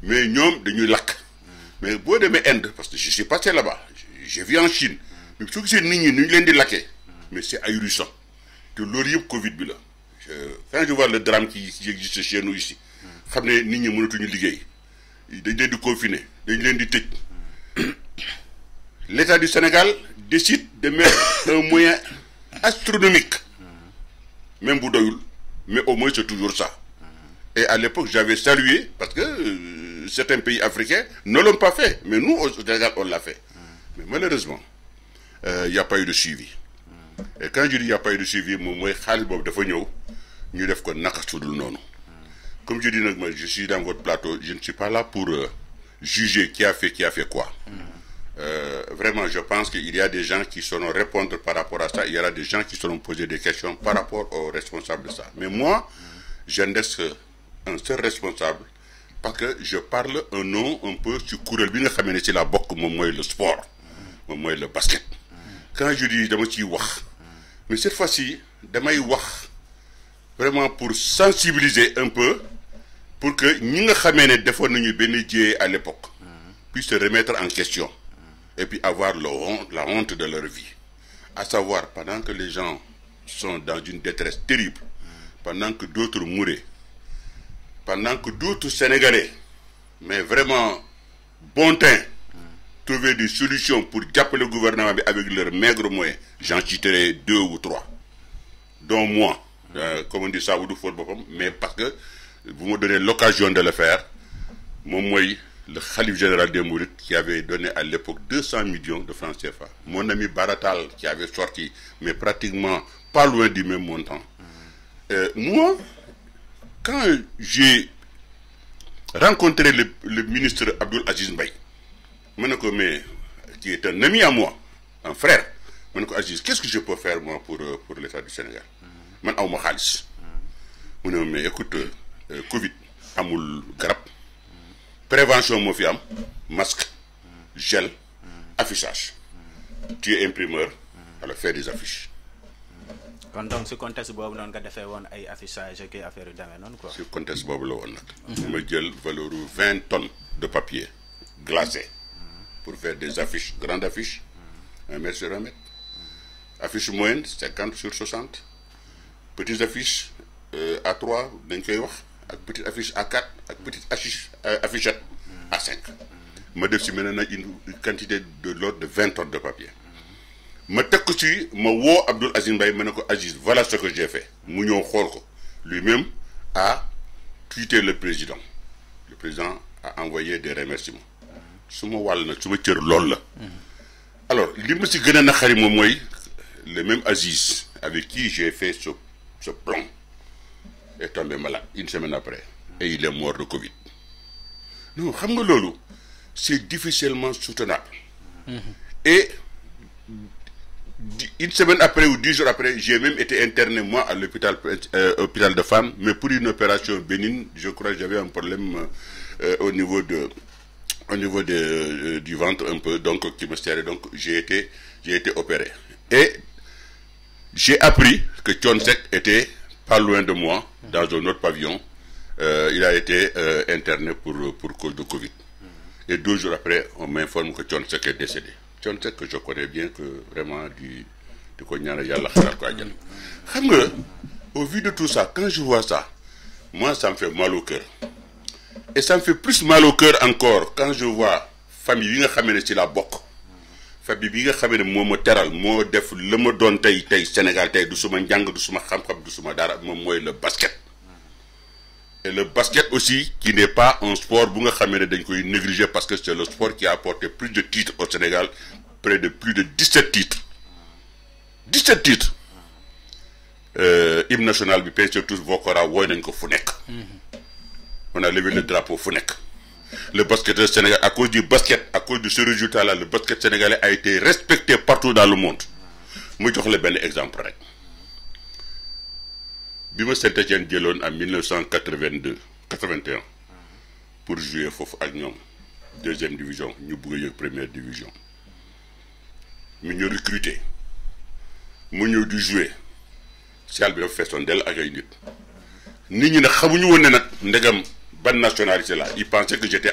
mais ñoom dañuy lakk mais boo demee Inde parce que je suis passé là-bas j'ai vu en Chine mais su gisee nit ñi nu ñu leen di lakkee mais c'est ahurissant te loolu yëpp Covid bi la quand je vois le drame qui existe chez nous ici xam ne nit ñi mënatuñu liggéey dañ leen di confiner dañ leen di tëj l'État du Sénégal décide de mettre un moyen astronomique même bu doyul mais au moins c'est toujours ça et à l'époque j'avais salué parce que certains pays africains ne l'ont pas fait mais nous au Sénégal on l'a fait mais malheureusement il y a pas eu de suivi et quand je dis il y a pas eu de suivi moom mooy xaalis boobu dafa ñëw ñu def ko naka sudul noonu comme je dis nag moi je suis dans votre plateau je ne suis pas là pour juger qui a fait quoi vraiment je pense qu'il y a des gens qui sauront répondre par rapport à ça il y aura des gens qui sauront poser des questions par rapport aux responsables de ça mais moi j'indexe un seul responsable parce que je parle un nom un peu ci kuréel bi nga xamee ne ci la bokk moom mooy le sport moom mooy le basket quand je dis dama ciy wax mais cette fois-ci damay wax vraiment pour sensibiliser un peu pour que ñi nga xamee ne defoon nañu benn jéyee à l'époque puissent se remettre en question et puis avoir la honte de leur vie à savoir pendant que les gens sont dans une détresse terrible pendant que d'autres mouraient pendant que d'autres Sénégalais mais vraiment bon teint trouver des solutions pour jàppale le gouvernement bi avec leurs maigres moyens j'en citerai 2 ou 3 dont moi comme on dit ça du faute boppam mais parce que vous me donnez l'occasion de le faire moom mooy le khalife général des Mourides qui avait donné à l'époque 200 millions de francs CFA mon ami Baratal qui avait sorti mais pratiquement pas loin du même montant moi quand j'ai rencontré le ministre Abdoul Aziz Mbaye ma ne ko mais qui est un ami à moi un frère ma ne ko Aziz qu'est-ce que je peux faire moi pour l'État du Sénégal man awma xaalis mu ne mais écoute Covid amul garab prévention moo fi am masque gel affichage tu es imprimeur alors fais des affiches kon donc si contexte boobu noonu nga defee woon ay affichage ak affaire yu demee noonu quoi. si contexte boobu la woon nag ma jël valeur 20 tonnes de papier glacé pour faire des affiches grandes affiches 1 mètre sur 1 mètre affiche moyenne 50 sur 60 petites affiches A3 dañ koy wax ak petite affiche A4 ak petite affichette A5 ma def si maintenant une quantité de l'ordre de 20 tonnes de papier ma teg ko ci ma woo Abdoul Aziz Mbaye ma ne ko Aziz voilà ce que j'ai fait mu ñëw xool ko lui-même a tweeté le président a envoyé des remerciements su ma wàll nag su ma cër loolu la alors li ma si gën a naqari moom mooy le même Aziz avec qui j'ai fait ce plan est tombé malade une semaine après et il est mort de Covid non xam nga loolu c'est difficilement soutenable et une semaine après ou 10 jours après j'ai même été interné moi à l'hôpital de Fann mais pour une opération bénigne je crois que j'avais un problème au niveau du ventre un peu donc qui me serrait donc j'ai été opéré et j'ai appris que Thione Seck était pas loin de moi dans un autre pavillon il a été interné pour cause de Covid et 2 jours après on m'informe que Thione Seck est décédé Thione Seck que je connais bien que vraiment di ko ñaanal yàlla xalaat ko àjjana xam nga au vu de tout ça quand je vois ça moi ça me fait mal au cœur et ça me fait plus mal au cœur encore quand je vois famille yi nga xamee ne ci la bokk famille bi nga xamee ne moo ma teral moo def la ma doon tey Sénégal tey du suma njàng du suma xam-xam du suma dara moom mooy le basket et le basket aussi qui n'est pas un sport bu nga xamee ne dañ koy négliger parce que c'est le sport qui a apporté plus de titres au Sénégal plus de 17 titres hymne national bi Penceur tous Vokora wooy nañ ko fu nekk on a levé le drapeau fu nekk le basketteur sénégalais à cause du basket à cause de ce résultat là le basket sénégalais a été respecté partout dans le monde mu jox la benn exemple rek bi ma Saint-Étienne jëloon en 1981 pour jouer foofu ak ñoom 2e division ñu bëgg a yëg 1re division mu ñu recruter mu ñëw di jouer salle bi dafa feesoon dell ak ay nit ñi nag xamuñu woon ne nag ndegam bonne nationalité là. Ils pensaient que j'étais